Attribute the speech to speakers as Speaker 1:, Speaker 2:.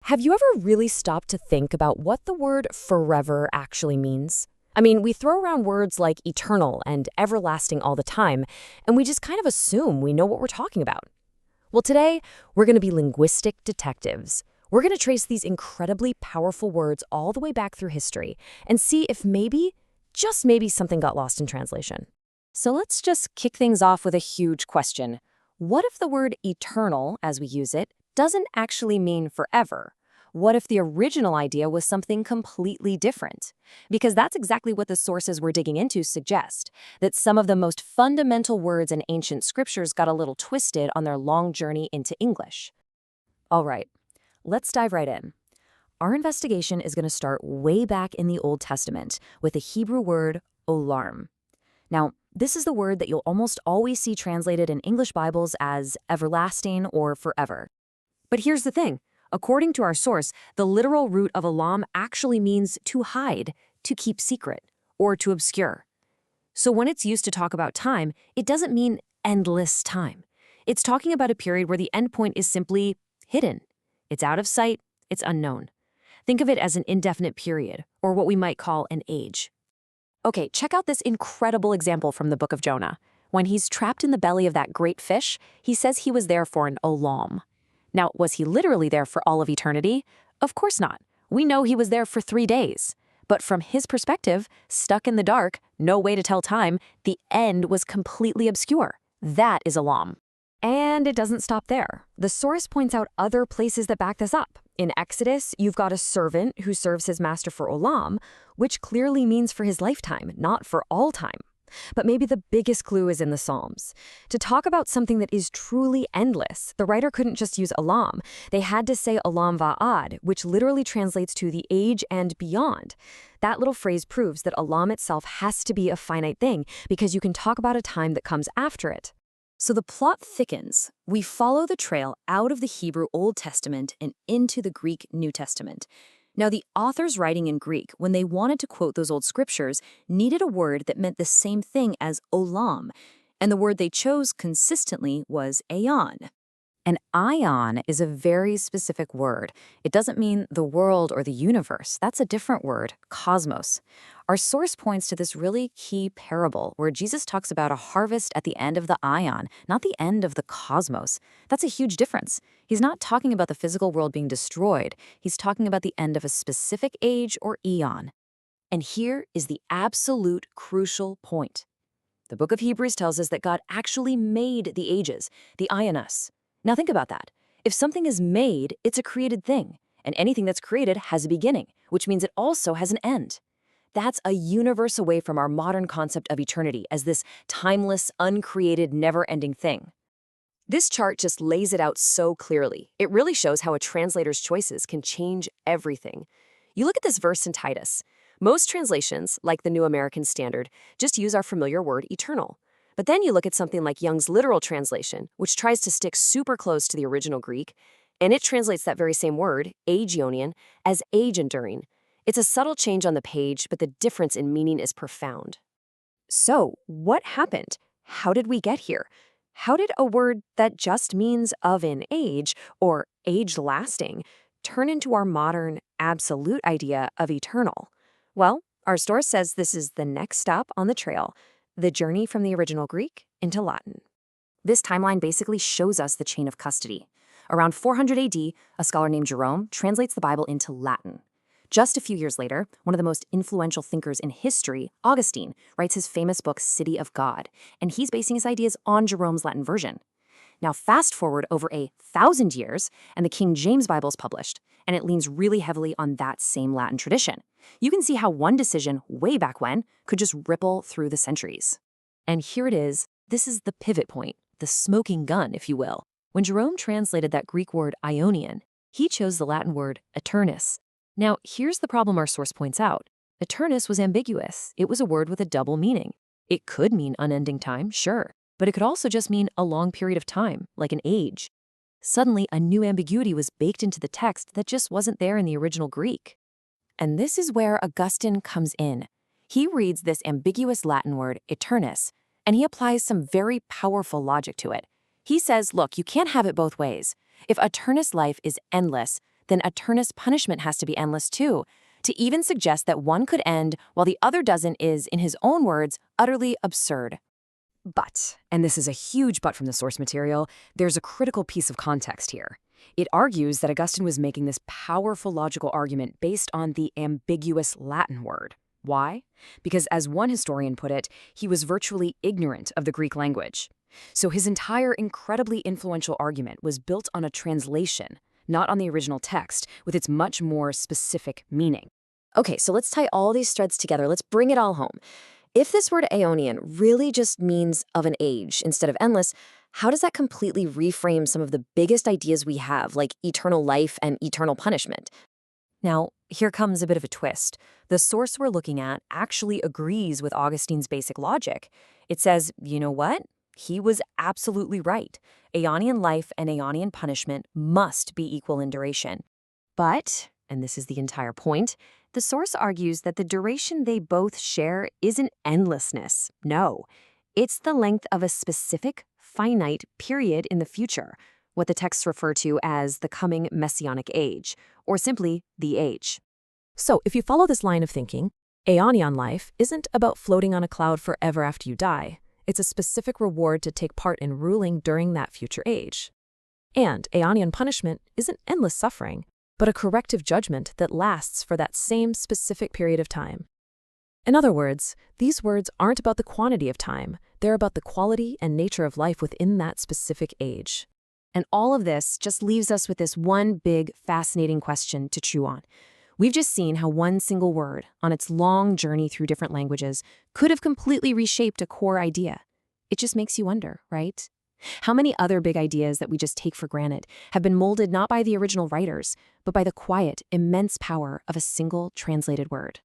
Speaker 1: Have you ever really stopped to think about what the word forever actually means? I mean, we throw around words like eternal and everlasting all the time, and we just kind of assume we know what we're talking about. Well, today, we're going to be linguistic detectives. We're going to trace these incredibly powerful words all the way back through history and see if maybe, just maybe, something got lost in translation. So let's just kick things off with a huge question. What if the word eternal, as we use it, doesn't actually mean forever? What if the original idea was something completely different? Because that's exactly what the sources we're digging into suggest, that some of the most fundamental words in ancient scriptures got a little twisted on their long journey into English. All right, let's dive right in. Our investigation is going to start way back in the Old Testament with the Hebrew word olam. Now, this is the word that you'll almost always see translated in English Bibles as everlasting or forever. But here's the thing. According to our source, the literal root of olam actually means to hide, to keep secret, or to obscure. So when it's used to talk about time, it doesn't mean endless time. It's talking about a period where the endpoint is simply hidden. It's out of sight, it's unknown. Think of it as an indefinite period, or what we might call an age. Okay, check out this incredible example from the book of Jonah. When he's trapped in the belly of that great fish, he says he was there for an olam. Now, was he literally there for all of eternity? Of course not. We know he was there for 3 days. But from his perspective, stuck in the dark, no way to tell time, the end was completely obscure. That is olam. And it doesn't stop there. The source points out other places that back this up. In Exodus, you've got a servant who serves his master for olam, which clearly means for his lifetime, not for all time. But maybe the biggest clue is in the Psalms. To talk about something that is truly endless, the writer couldn't just use olam. They had to say olam va'ad, which literally translates to the age and beyond. That little phrase proves that olam itself has to be a finite thing because you can talk about a time that comes after it. So the plot thickens. We follow the trail out of the Hebrew Old Testament and into the Greek New Testament. Now, the authors writing in Greek, when they wanted to quote those old scriptures, needed a word that meant the same thing as olam, and the word they chose consistently was aion. An aion is a very specific word. It doesn't mean the world or the universe. That's a different word, cosmos. Our source points to this really key parable where Jesus talks about a harvest at the end of the aion, not the end of the cosmos. That's a huge difference. He's not talking about the physical world being destroyed. He's talking about the end of a specific age or eon. And here is the absolute crucial point. The book of Hebrews tells us that God actually made the ages, the aionos. Now think about that. If something is made, it's a created thing. And anything that's created has a beginning, which means it also has an end. That's a universe away from our modern concept of eternity as this timeless, uncreated, never-ending thing. This chart just lays it out so clearly. It really shows how a translator's choices can change everything. You look at this verse in Titus. Most translations, like the New American Standard, just use our familiar word eternal. But then you look at something like Young's literal translation, which tries to stick super close to the original Greek, and it translates that very same word, aionian, as age-enduring. It's a subtle change on the page, but the difference in meaning is profound. So, what happened? How did we get here? How did a word that just means of an age, or age-lasting, turn into our modern, absolute idea of eternal? Well, our source says this is the next stop on the trail, the journey from the original Greek into Latin. This timeline basically shows us the chain of custody. Around 400 AD, a scholar named Jerome translates the Bible into Latin. Just a few years later, one of the most influential thinkers in history, Augustine, writes his famous book, City of God, and he's basing his ideas on Jerome's Latin version. Now fast forward over 1,000 years, and the King James Bible is published, and it leans really heavily on that same Latin tradition. You can see how one decision way back when could just ripple through the centuries. And here it is. This is the pivot point, the smoking gun, if you will. When Jerome translated that Greek word aionian, he chose the Latin word eternus. Now, here's the problem our source points out. Eternus was ambiguous. It was a word with a double meaning. It could mean unending time, sure, but it could also just mean a long period of time, like an age. Suddenly, a new ambiguity was baked into the text that just wasn't there in the original Greek. And this is where Augustine comes in. He reads this ambiguous Latin word, eternus, and he applies some very powerful logic to it. He says, look, you can't have it both ways. If eternus life is endless, then eternus punishment has to be endless too. To even suggest that one could end while the other doesn't is, in his own words, utterly absurd. But, and this is a huge but from the source material, there's a critical piece of context here. It argues that Augustine was making this powerful logical argument based on the ambiguous Latin word. Why? Because as one historian put it, he was virtually ignorant of the Greek language. So his entire incredibly influential argument was built on a translation, not on the original text, with its much more specific meaning. Okay, so let's tie all these threads together. Let's bring it all home. If this word aionian really just means of an age instead of endless, how does that completely reframe some of the biggest ideas we have, like eternal life and eternal punishment? Now, here comes a bit of a twist. The source we're looking at actually agrees with Augustine's basic logic. It says, you know what? He was absolutely right. Aionian life and aionian punishment must be equal in duration. But, and this is the entire point, the source argues that the duration they both share isn't endlessness. No, it's the length of a specific, finite period in the future, what the texts refer to as the coming messianic age, or simply the age. So if you follow this line of thinking, aionian life isn't about floating on a cloud forever after you die. It's a specific reward to take part in ruling during that future age. And aionian punishment isn't endless suffering, but a corrective judgment that lasts for that same specific period of time. In other words, these words aren't about the quantity of time, they're about the quality and nature of life within that specific age. And all of this just leaves us with this one big, fascinating question to chew on. We've just seen how one single word, on its long journey through different languages, could have completely reshaped a core idea. It just makes you wonder, right? How many other big ideas that we just take for granted have been molded not by the original writers, but by the quiet, immense power of a single translated word?